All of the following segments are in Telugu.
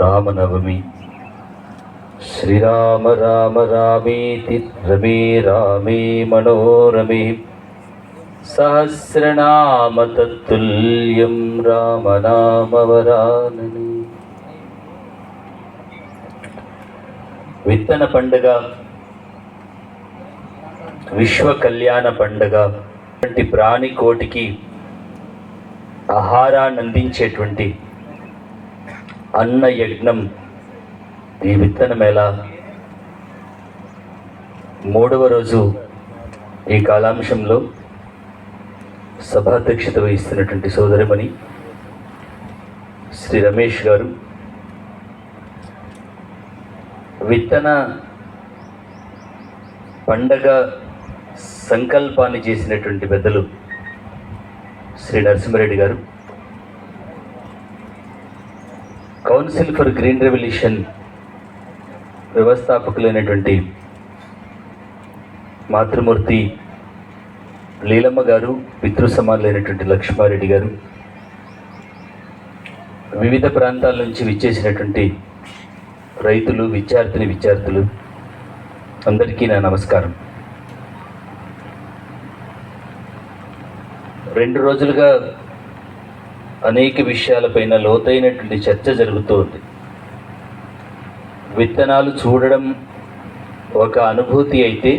రామనవమి. శ్రీరామ రామ రామేతి రమే రామే మనోరమే సహస్రనామ తత్తుల్యం రామనామవరాననే. విత్తన పండుగ, విశ్వ కళ్యాణ పండుగ, ప్రాణికోటికి ఆహారాన్ని అందించేటువంటి అన్న యజ్ఞం ఈ విత్తన మేళ మూడవ రోజు ఈ కాలాంశంలో సభాధ్యక్షత వహిస్తున్నటువంటి సోదరిమణి శ్రీ రమేష్ గారు, విత్తన పండగ సంకల్పాన్ని చేసినటువంటి పెద్దలు శ్రీ నరసింహారెడ్డి గారు, కౌన్సిల్ ఫర్ గ్రీన్ రెవల్యూషన్ వ్యవస్థాపకులైనటువంటి మాతృమూర్తి లీలమ్మ గారు, పితృ సమానులైనటువంటి లక్ష్మారెడ్డి గారు, వివిధ ప్రాంతాల నుంచి విచ్చేసినటువంటి రైతులు, విద్యార్థులు అందరికీ నా నమస్కారం. 2 రోజులుగా అనేక విషయాలపైన లోతైనటువంటి చర్చ జరుగుతూ ఉంది. విత్తనాలు చూడడం ఒక అనుభూతి అయితే,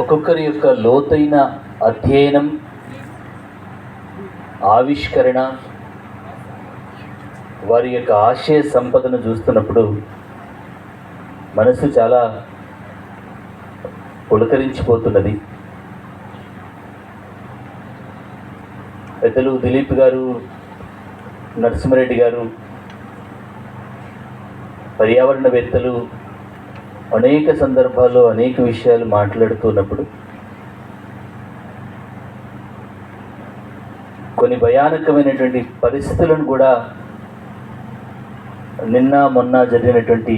ఒక్కొక్కరి యొక్క లోతైన అధ్యయనం, ఆవిష్కరణ, వారి యొక్క ఆశయ సంపదను చూస్తున్నప్పుడు మనసు చాలా పులకరించిపోతున్నది. పెద్దలు దిలీప్ గారు, నరసింహారెడ్డి గారు, పర్యావరణవేత్తలు అనేక సందర్భాల్లో అనేక విషయాలు మాట్లాడుతున్నప్పుడు కొన్ని భయానకమైనటువంటి పరిస్థితులను కూడా నిన్న మొన్న జరిగినటువంటి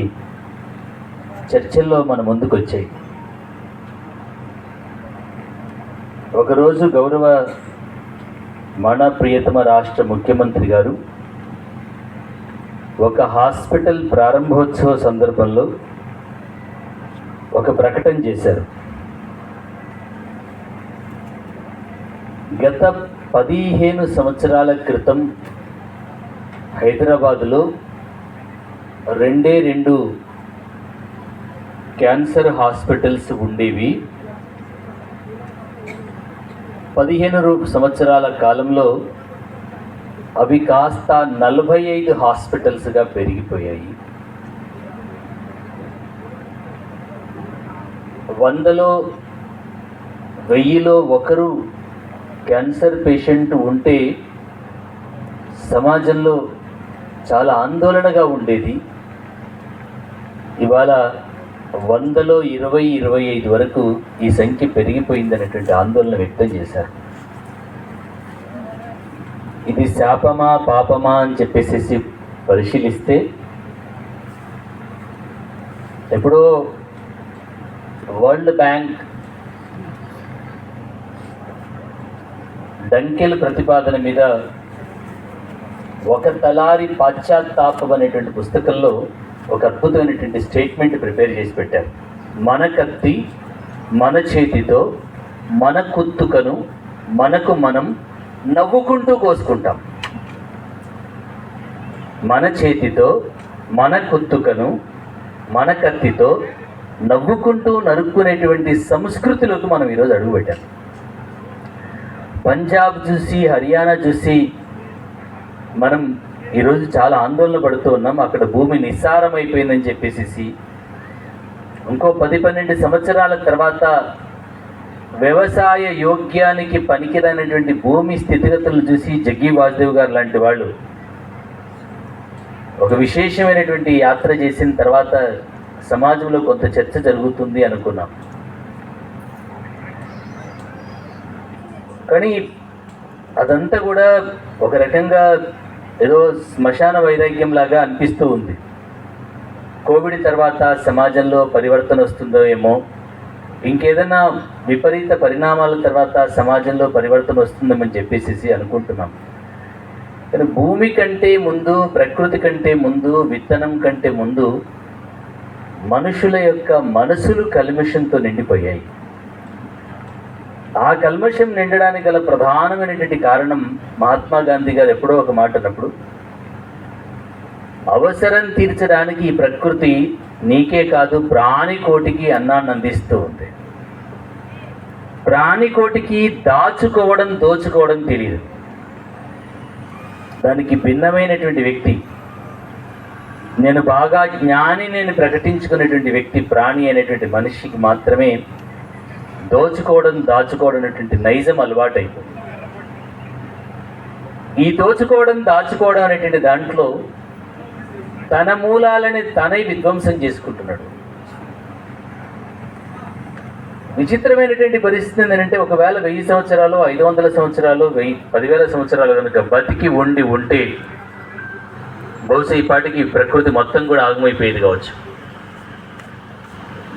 చర్చల్లో మన ముందుకు వచ్చాయి. ఒకరోజు గౌరవ మన ప్రియతమ రాష్ట్ర ముఖ్యమంత్రి గారు ఒక హాస్పిటల్ ప్రారంభోత్సవ సందర్భంలో ఒక ప్రకటన చేశారు. గత 15 సంవత్సరాల క్రితం హైదరాబాదులో 2 క్యాన్సర్ హాస్పిటల్స్ ఉండేవి. 15 సంవత్సరాల కాలంలో అవి కాస్త 45 హాస్పిటల్స్గా పెరిగిపోయాయి. 100లో 1000లో ఒకరు క్యాన్సర్ పేషెంట్ ఉంటే సమాజంలో చాలా ఆందోళనగా ఉండేది. ఇవాళ 100లో 20-25 వరకు ఈ సంఖ్య పెరిగిపోయిందనేటువంటి ఆందోళన వ్యక్తం చేశారు. ఇది శాపమా పాపమా అని చెప్పేసి పరిశీలిస్తే, ఎప్పుడో వరల్డ్ బ్యాంక్ డంకెల్ ప్రతిపాదన మీద ఒక తలారి పాశ్చాత్తాపం అనేటువంటి పుస్తకంలో ఒక అద్భుతమైనటువంటి స్టేట్మెంట్ ప్రిపేర్ చేసి పెట్టారు. మన కత్తి మన చేతితో, మన కుత్తుకను మనకు మనం నవ్వుకుంటూ కోసుకుంటాం. మన చేతితో మన కుత్తుకను మన కత్తితో నవ్వుకుంటూ నరుక్కునేటువంటి సంస్కృతిలోకి మనం ఈరోజు అడుగుపెట్టాం. పంజాబ్ చూసి, హర్యానా చూసి మనం ఈరోజు చాలా ఆందోళన పడుతూ ఉన్నాం. అక్కడ భూమి నిస్సారమైపోయిందని చెప్పేసి ఇంకో 10-12 సంవత్సరాల తర్వాత వ్యవసాయ యోగ్యానికి పనికిరానటువంటి భూమి స్థితిగతులను చూసి జగ్గి వాసుదేవ్ గారు లాంటి వాళ్ళు ఒక విశేషమైనటువంటి యాత్ర చేసిన తర్వాత సమాజంలో కొంత చర్చ జరుగుతుంది అనుకున్నాం. కానీ అదంతా కూడా ఒక రకంగా ఏదో శ్మశాన వైరాగ్యం లాగా అనిపిస్తూ ఉంది. కోవిడ్ తర్వాత సమాజంలో పరివర్తన వస్తుందో ఏమో, ఇంకేదైనా విపరీత పరిణామాల తర్వాత సమాజంలో పరివర్తన వస్తుందని చెప్పేసి అనుకుంటున్నాం. కానీ భూమి కంటే ముందు, ప్రకృతి కంటే ముందు, విత్తనం కంటే ముందు మనుషుల యొక్క మనసులు కల్మషంతో నిండిపోయాయి. ఆ కల్మషం నిండడానికి గల ప్రధానమైనటువంటి కారణం మహాత్మా గాంధీ గారు ఎప్పుడో ఒక మాట అన్నప్పుడు, అవసరం తీర్చడానికి ఈ ప్రకృతి నీకే కాదు ప్రాణికోటికి అన్నాన్ని అందిస్తూ ఉంది. ప్రాణికోటికి దాచుకోవడం దోచుకోవడం తెలియదు. దానికి భిన్నమైనటువంటి వ్యక్తి, నేను బాగా జ్ఞాని నేను ప్రకటించుకునేటువంటి వ్యక్తి ప్రాణి అనేటువంటి మనిషికి మాత్రమే దోచుకోవడం దాచుకోవడం అనేటువంటి నైజం అలవాటైపోయింది. ఈ దోచుకోవడం దాచుకోవడం అనేటువంటి దాంట్లో తన మూలాలని తనే విధ్వంసం చేసుకుంటున్నాడు. విచిత్రమైనటువంటి పరిస్థితి ఏంటంటే, ఒకవేళ 1000 సంవత్సరాలు, 500 సంవత్సరాలు, 10,000 సంవత్సరాలు కనుక బతికి ఉంటే బహుశా ఈ పాటికి ప్రకృతి మొత్తం కూడా ఆగమైపోయేది కావచ్చు.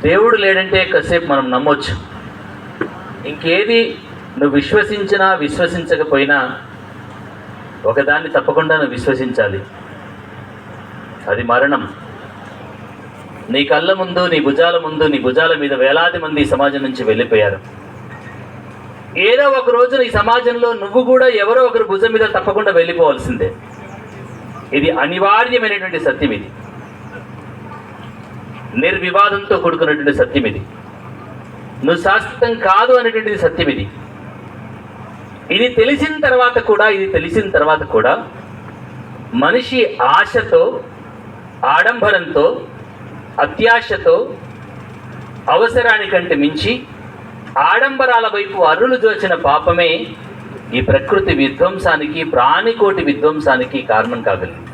దేవుడు లేడంటే కాసేపు మనం నమ్మొచ్చు. ఇంకేది నువ్వు విశ్వసించినా విశ్వసించకపోయినా ఒకదాన్ని తప్పకుండా నువ్వు విశ్వసించాలి, అది మరణం. నీ కళ్ళ ముందు, నీ భుజాల మీద వేలాది మంది ఈ సమాజం నుంచి వెళ్ళిపోయారు. ఏదో ఒక రోజున ఈ సమాజంలో నువ్వు కూడా ఎవరో ఒకరు భుజం మీద తప్పకుండా వెళ్ళిపోవాల్సిందే. ఇది అనివార్యమైనటువంటి సత్యం. ఇది నిర్వివాదంతో కూడుకున్నటువంటి సత్యం. ఇది నువ్వు శాశ్వతం కాదు అనేటువంటిది సత్యం. ఇది తెలిసిన తర్వాత కూడా మనిషి ఆశతో, ఆడంబరంతో, అత్యాశతో, అవసరానికంటే మించి ఆడంబరాల వైపు అరులు జోచిన పాపమే ఈ ప్రకృతి విధ్వంసానికి, ప్రాణికోటి విధ్వంసానికి కారణం కాగలిగింది.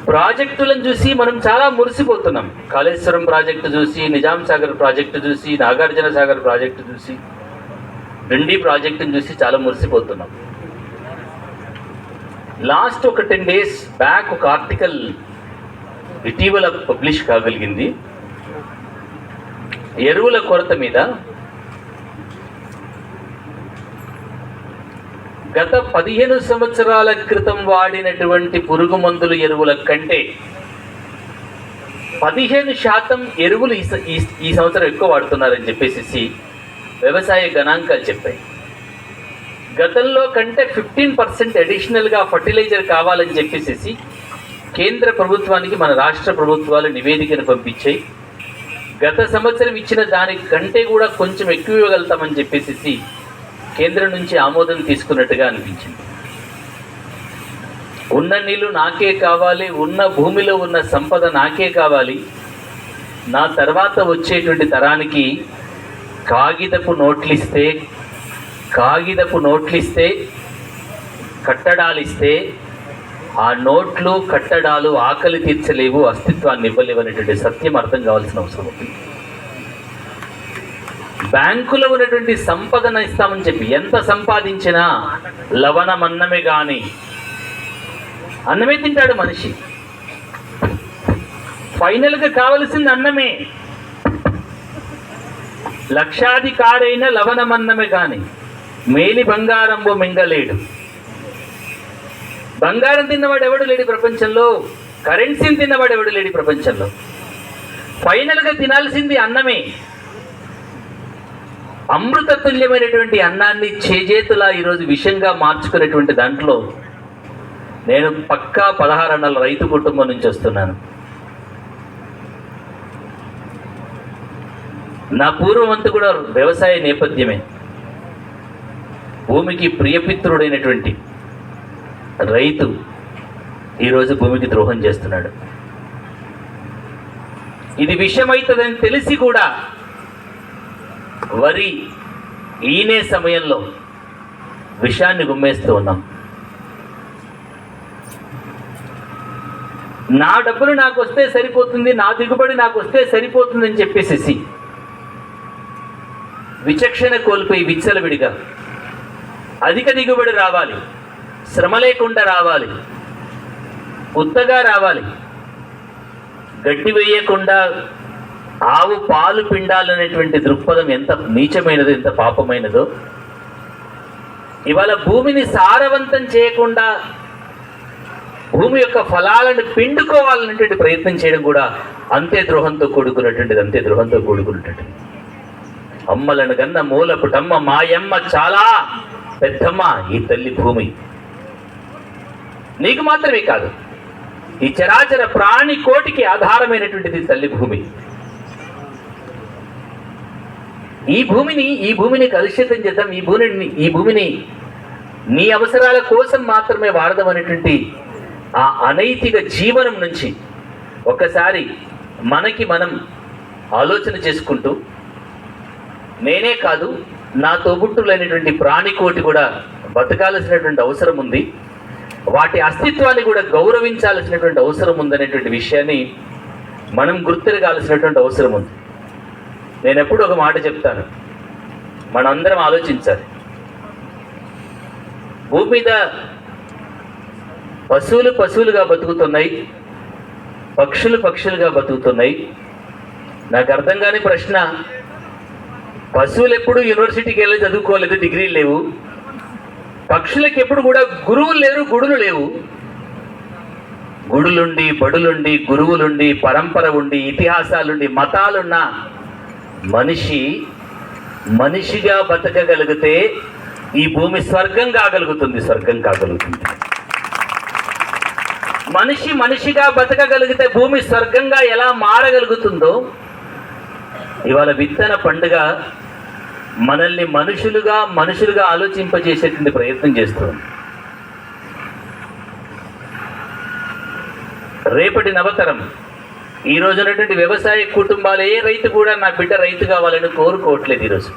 ప్రాజెక్టులను చూసి మనం చాలా మురిసిపోతున్నాం. కాళేశ్వరం ప్రాజెక్టు చూసి, నిజాం సాగర్ ప్రాజెక్టు చూసి, నాగార్జున సాగర్ ప్రాజెక్టు చూసి, డిండి ప్రాజెక్టును చూసి చాలా మురిసిపోతున్నాం. లాస్ట్ ఒక 10 days బ్యాక్ ఒక ఆర్టికల్ ఇటీవల పబ్లిష్ కాగలిగింది. ఎరువుల కొరత మీద. గత 15 సంవత్సరాల క్రితం వాడినటువంటి పురుగు మందులు ఎరువుల కంటే 15% ఎరువులు ఈ సంవత్సరం ఎక్కువ వాడుతున్నారని చెప్పేసి వ్యవసాయ గణాంకాలు చెప్పాయి. గతంలో కంటే 15% అడిషనల్గా ఫర్టిలైజర్ కావాలని చెప్పేసి కేంద్ర ప్రభుత్వానికి మన రాష్ట్ర ప్రభుత్వాలు నివేదికను పంపించాయి. గత సంవత్సరం ఇచ్చిన దానికంటే కూడా కొంచెం ఎక్కువ ఇవ్వగలుగుతామని చెప్పేసి కేంద్రం నుంచి ఆమోదం తీసుకున్నట్టుగా అనిపించింది. ఉన్న నీళ్ళు నాకే కావాలి, ఉన్న భూమిలో ఉన్న సంపద నాకే కావాలి, నా తర్వాత వచ్చేటువంటి తరానికి కాగితపు నోట్లిస్తే కట్టడాలిస్తే ఆ నోట్లు కట్టడాలు ఆకలి తీర్చలేవు, అస్తిత్వాన్ని ఇవ్వలేవు అనేటువంటి సత్యం అర్థం కావాల్సిన అవసరం ఉంది. బ్యాంకులో ఉన్నటువంటి సంపదను ఇస్తామని చెప్పి ఎంత సంపాదించినా లవణమన్నమే కానీ అన్నమే తింటాడు మనిషి. ఫైనల్గా కావలసింది అన్నమే. లక్షాధికారైన లవణమన్నమే కానీ మేలి బంగారంబు మింగలేడు. బంగారం తిన్నవాడు ఎవడు లేడు ప్రపంచంలో, కరెన్సీని తిన్నవాడు ఎవడు లేడు ప్రపంచంలో. ఫైనల్గా తినాల్సింది అన్నమే. అమృతతుల్యమైనటువంటి అన్నాన్ని చేజేతులా ఈరోజు విషంగా మార్చుకునేటువంటి దాంట్లో నేను పక్కా 16 అన్నల రైతు కుటుంబం నుంచి వస్తున్నాను. నా పూర్వమంతా కూడా వ్యవసాయ నేపథ్యమే. భూమికి ప్రియపిత్రుడైనటువంటి రైతు ఈరోజు భూమికి ద్రోహం చేస్తున్నాడు. ఇది విషమవుతుందని తెలిసి కూడా వరి ఈనే సమయంలో విషాన్ని గుమ్మేస్తూ ఉన్నాం. నా డబ్బులు నాకు వస్తే సరిపోతుంది, నా దిగుబడి నాకు వస్తే సరిపోతుందని చెప్పేసి విచక్షణ కోల్పోయి విచ్చలవిడిగా అధిక దిగుబడి రావాలి, శ్రమ లేకుండా రావాలి, ఉత్తగా రావాలి, గడ్డి వేయకుండా ఆవు పాలు పిండాలనేటువంటి దృక్పథం ఎంత నీచమైనదో, ఎంత పాపమైనదో, ఇవాళ భూమిని సారవంతం చేయకుండా భూమి యొక్క ఫలాలను పిండుకోవాలనేటువంటి ప్రయత్నం చేయడం కూడా అంతే ద్రోహంతో కూడుకున్నటువంటిది. అమ్మలను గన్న మూలపుటమ్మ మాయమ్మ చాలా పెద్దమ్మ ఈ తల్లి భూమి. నీకు మాత్రమే కాదు, ఈ చరాచర ప్రాణి కోటికి ఆధారమైనటువంటిది తల్లి భూమి. ఈ భూమిని కలుషితం చేద్దాం, ఈ భూమిని నీ అవసరాల కోసం మాత్రమే వాడదాం అనేటువంటి ఆ అనైతిక జీవనం నుంచి ఒకసారి మనకి మనం ఆలోచన చేసుకుంటూ, నేనే కాదు నా తోబుట్టులైనటువంటి ప్రాణికోటి కూడా బతకాల్సినటువంటి అవసరం ఉంది, వాటి అస్తిత్వాన్ని కూడా గౌరవించాల్సినటువంటి అవసరం ఉందనేటువంటి విషయాన్ని మనం గుర్తిరగాల్సినటువంటి అవసరం ఉంది. నేను ఎప్పుడు ఒక మాట చెప్తాను, మనందరం ఆలోచించాలి. భూమి మీద పశువులుగా బతుకుతున్నాయి, పక్షులుగా బతుకుతున్నాయి. నాకు అర్థం కాని ప్రశ్న, పశువులు ఎప్పుడు యూనివర్సిటీకి వెళ్ళి చదువుకోలేదు, డిగ్రీలు లేవు. పక్షులకు ఎప్పుడు కూడా గురువులు లేరు, గుడులు లేవు. గుడులుండి, బడులుండి, గురువులుండి, పరంపర ఉండి, ఇతిహాసాలుండి, మతాలున్న మనిషిగా బతకగలిగితే ఈ భూమి స్వర్గం కాగలుగుతుంది. మనిషిగా బతకగలిగితే భూమి స్వర్గంగా ఎలా మారగలుగుతుందో, ఇవాళ విత్తన పండుగ మనల్ని మనుషులుగా ఆలోచింపజేసేటువంటి ప్రయత్నం చేస్తుంది. రేపటి నవతరం, ఈ రోజు ఉన్నటువంటి వ్యవసాయ కుటుంబాలు, ఏ రైతు కూడా నా బిడ్డ రైతు కావాలని కోరుకోవట్లేదు. ఈరోజు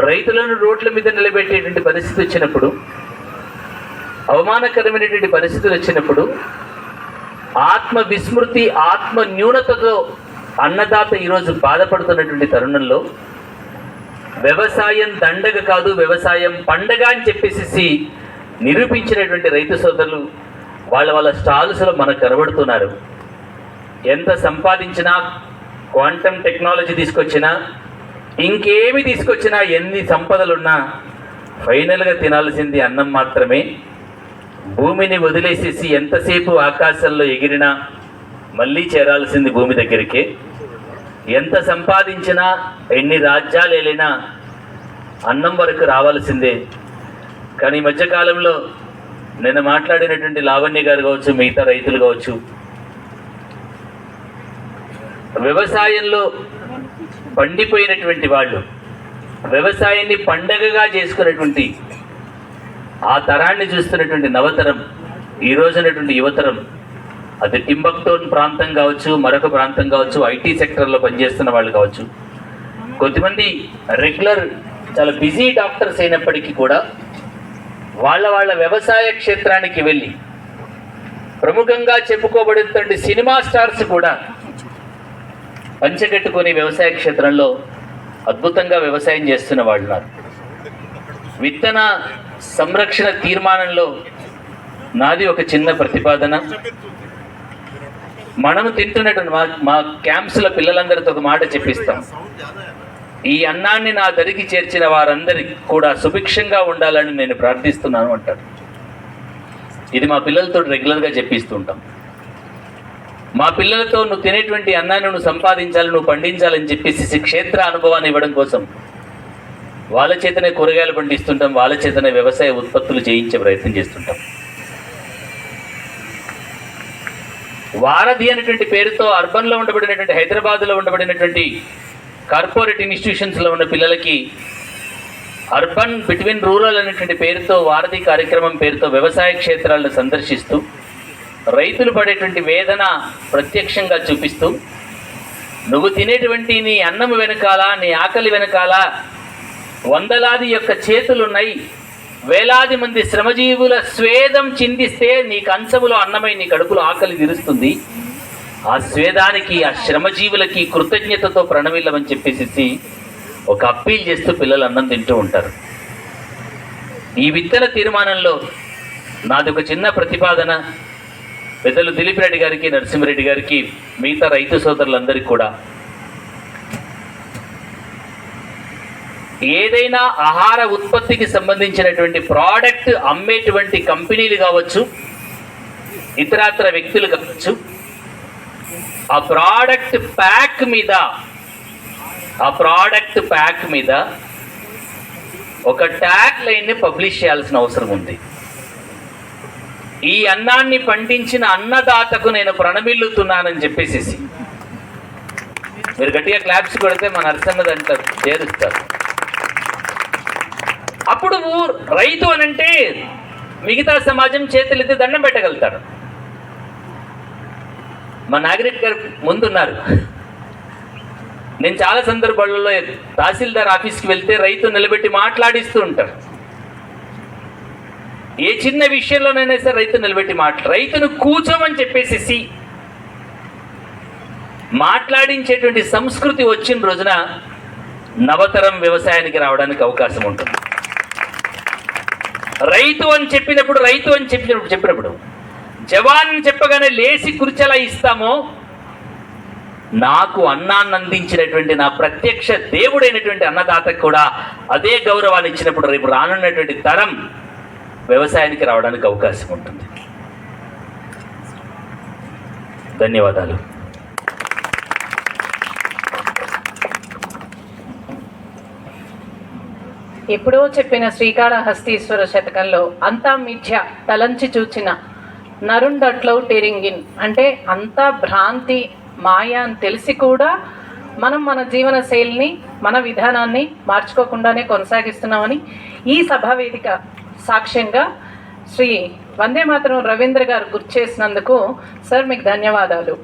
రైతులను రోడ్ల మీద నిలబెట్టేటువంటి పరిస్థితి వచ్చినప్పుడు, అవమానకరమైనటువంటి పరిస్థితులు వచ్చినప్పుడు, ఆత్మ విస్మృతి, ఆత్మ న్యూనతతో అన్నదాత ఈరోజు బాధపడుతున్నటువంటి తరుణంలో, వ్యవసాయం దండగ కాదు, వ్యవసాయం పండగ అని చెప్పేసి నిరూపించినటువంటి రైతు సోదరులు వాళ్ళ స్టాల్స్లో మనకు కనబడుతున్నారు. ఎంత సంపాదించినా, క్వాంటమ్ టెక్నాలజీ తీసుకొచ్చినా, ఇంకేమి తీసుకొచ్చినా, ఎన్ని సంపదలున్నా ఫైనల్గా తినాల్సింది అన్నం మాత్రమే. భూమిని వదిలేసేసి ఎంతసేపు ఆకాశంలో ఎగిరినా మళ్ళీ చేరాల్సింది భూమి దగ్గరికే. ఎంత సంపాదించినా, ఎన్ని రాజ్యాలు వెళ్ళినా అన్నం వరకు రావాల్సిందే. కానీ ఈ మధ్యకాలంలో నేను మాట్లాడినటువంటి లావణ్య గారు కావచ్చు, మిగతా రైతులు కావచ్చు, వ్యవసాయంలో పండిపోయినటువంటి వాళ్ళు, వ్యవసాయాన్ని పండగగా చేసుకున్నటువంటి ఆ తరాన్ని చూస్తున్నటువంటి నవతరం, ఈ రోజునటువంటి యువతరం, అది టింబక్టోన్ ప్రాంతం కావచ్చు, మరొక ప్రాంతం కావచ్చు, ఐటీ సెక్టర్లో పనిచేస్తున్న వాళ్ళు కావచ్చు, కొద్దిమంది రెగ్యులర్ చాలా బిజీ డాక్టర్స్ అయినప్పటికీ కూడా వాళ్ళ వ్యవసాయ క్షేత్రానికి వెళ్ళి, ప్రముఖంగా చెప్పుకోబడుతున్న సినిమా స్టార్స్ కూడా పంచగట్టుకొని వ్యవసాయ క్షేత్రంలో అద్భుతంగా వ్యవసాయం చేస్తున్న వాళ్ళు ఉన్నారు. విత్తన సంరక్షణ తీర్మానంలో నాది ఒక చిన్న ప్రతిపాదన. మనము తింటున్నటువంటి మా క్యాంప్స్లో పిల్లలందరితో ఒక మాట చెప్పిస్తాం, ఈ అన్నాన్ని నా దరికి చేర్చిన వారందరికీ కూడా సుభిక్షంగా ఉండాలని నేను ప్రార్థిస్తున్నాను అంటారు. ఇది మా పిల్లలతో రెగ్యులర్గా చెప్పిస్తూ ఉంటాం. మా పిల్లలతో నువ్వు తినేటువంటి అన్నాన్ని నువ్వు సంపాదించాలి, నువ్వు పండించాలని చెప్పేసి క్షేత్ర అనుభవాన్ని ఇవ్వడం కోసం వాళ్ళ చేతనే కూరగాయలు పండిస్తుంటాం, వాళ్ళ చేతనే వ్యవసాయ ఉత్పత్తులు చేయించే ప్రయత్నం చేస్తుంటాం. వారధి అనేటువంటి పేరుతో అర్బన్లో ఉండబడినటువంటి, హైదరాబాద్లో ఉండబడినటువంటి కార్పొరేట్ ఇన్స్టిట్యూషన్స్లో ఉన్న పిల్లలకి అర్బన్ బిట్వీన్ రూరల్ అనేటువంటి పేరుతో, వారధి కార్యక్రమం పేరుతో వ్యవసాయ క్షేత్రాలను సందర్శిస్తూ రైతులు పడేటువంటి వేదన ప్రత్యక్షంగా చూపిస్తూ, నువ్వు తినేటువంటి నీ అన్నం వెనకాల, నీ ఆకలి వెనకాల వందలాది యొక్క చేతులున్నాయి, వేలాది మంది శ్రమజీవుల స్వేదం చిందిస్తే నీ కంచములో అన్నమై నీ కడుపులో ఆకలి తీరుస్తుంది. ఆ స్వేదానికి, ఆ శ్రమజీవులకి కృతజ్ఞతతో ప్రణమిల్లమని చెప్పేసి ఒక అప్పీల్ చేస్తూ పిల్లలు అన్నం తింటూ ఉంటారు. ఈ విత్తన తీర్మానంలో నాది ఒక చిన్న ప్రతిపాదన. పెద్దలు దిలీప్ రెడ్డి గారికి, నరసింహారెడ్డి గారికి, మిగతా రైతు సోదరులందరికీ కూడా ఏదైనా ఆహార ఉత్పత్తికి సంబంధించినటువంటి ప్రోడక్ట్ అమ్మేటువంటి కంపెనీలు కావచ్చు, ఇతరత్ర వ్యక్తులు కావచ్చు, ఆ ప్రోడక్ట్ ప్యాక్ మీద ఒక ట్యాగ్ లైన్ని పబ్లిష్ చేయాల్సిన అవసరం ఉంది. ఈ అన్నాన్ని పండించిన అన్నదాతకు నేను ప్రణమిల్లుతున్నానని చెప్పేసి మీరు గట్టిగా క్లాప్స్ కొడితే మన నరసన్న దాంట్లో చేరుస్తారు. అప్పుడు రైతు అనంటే మిగతా సమాజం చేతులెత్తి దండం పెట్టగలుగుతాడు. మా నాగిరెడ్డి గారు ముందున్నారు. నేను చాలా సందర్భాలలో తహసీల్దార్ ఆఫీస్కి వెళ్తే రైతు నిలబెట్టి మాట్లాడిస్తూ ఉంటారు. ఏ చిన్న విషయంలోనైనా సరే రైతు నిలబెట్టి రైతును కూర్చోమని చెప్పేసి మాట్లాడించేటువంటి సంస్కృతి వచ్చిన రోజున నవతరం వ్యవసాయానికి రావడానికి అవకాశం ఉంటుంది. రైతు అని చెప్పినప్పుడు జవాన్ చెప్పగానే లేచి కుర్చీలా ఇస్తామో, నాకు అన్నాన్ని అందించినటువంటి నా ప్రత్యక్ష దేవుడైనటువంటి అన్నదాతకు కూడా అదే గౌరవాన్ని ఇచ్చినప్పుడు రేపు రానున్నటువంటి తరం వ్యవసాయానికి రావడానికి అవకాశం ఉంటుంది. ధన్యవాదాలు. ఎప్పుడో చెప్పిన శ్రీకాళహస్తీశ్వర శతకంలో అంతా మిథ్య తలంచి చూచిన నరుండట్లో టెరింగిన్ అంటే అంతా భ్రాంతి మాయ అని తెలిసి కూడా మనం మన జీవన శైలిని, మన విధానాన్ని మార్చుకోకుండానే కొనసాగిస్తున్నామని ఈ సభావేదిక సాక్ష్యంగా శ్రీ వందే మాతరం రవీంద్ర గారు గుర్తు చేసినందుకు సార్ మీకు ధన్యవాదాలు.